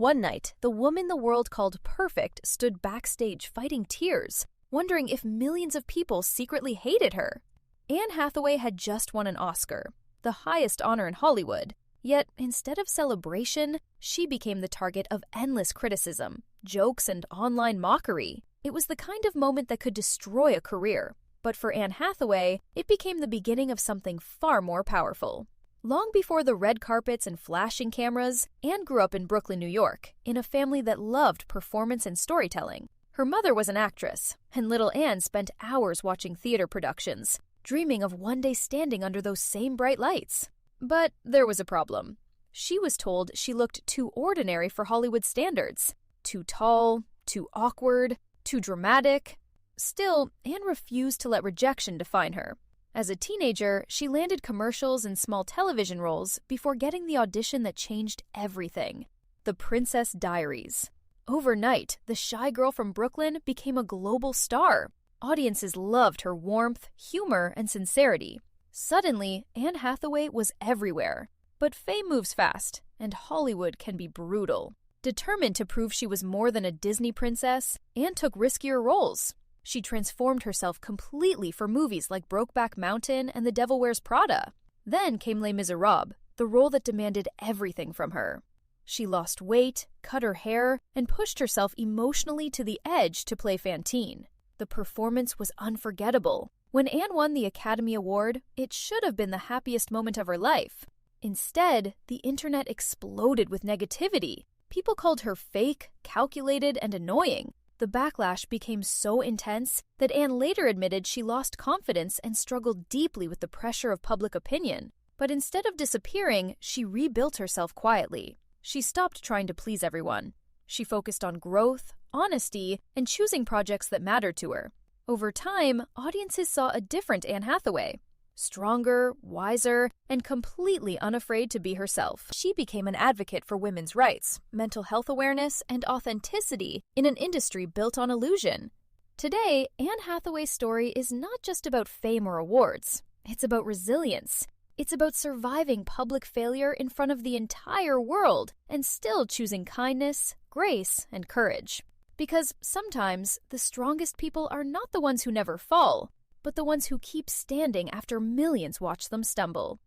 One night, the woman the world called perfect stood backstage fighting tears, wondering if millions of people secretly hated her. Anne Hathaway had just won an Oscar, the highest honor in Hollywood. Yet, instead of celebration, she became the target of endless criticism, jokes, and online mockery. It was the kind of moment that could destroy a career. But for Anne Hathaway, it became the beginning of something far more powerful. Long before the red carpets and flashing cameras, Anne grew up in Brooklyn, New York, in a family that loved performance and storytelling. Her mother was an actress, and little Anne spent hours watching theater productions, dreaming of one day standing under those same bright lights. But there was a problem. She was told she looked too ordinary for Hollywood standards. Too tall, too awkward, too dramatic. Still, Anne refused to let rejection define her. As a teenager, she landed commercials and small television roles before getting the audition that changed everything: The Princess Diaries. Overnight, the shy girl from Brooklyn became a global star. Audiences loved her warmth, humor, and sincerity. Suddenly, Anne Hathaway was everywhere. But fame moves fast, and Hollywood can be brutal. Determined to prove she was more than a Disney princess, Anne took riskier roles. She transformed herself completely for movies like Brokeback Mountain and The Devil Wears Prada. Then came Les Miserables, the role that demanded everything from her. She lost weight, cut her hair, and pushed herself emotionally to the edge to play Fantine. The performance was unforgettable. When Anne won the Academy Award, it should have been the happiest moment of her life. Instead, the internet exploded with negativity. People called her fake, calculated, and annoying. The backlash became so intense that Anne later admitted she lost confidence and struggled deeply with the pressure of public opinion. But instead of disappearing, she rebuilt herself quietly. She stopped trying to please everyone. She focused on growth, honesty, and choosing projects that mattered to her. Over time, audiences saw a different Anne Hathaway. Stronger, wiser, and completely unafraid to be herself. She became an advocate for women's rights, mental health awareness, and authenticity in an industry built on illusion. Today, Anne Hathaway's story is not just about fame or awards. It's about resilience. It's about surviving public failure in front of the entire world and still choosing kindness, grace, and courage. Because sometimes the strongest people are not the ones who never fall, but the ones who keep standing after millions watch them stumble.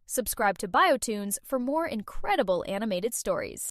Subscribe to BioToons for more incredible animated stories.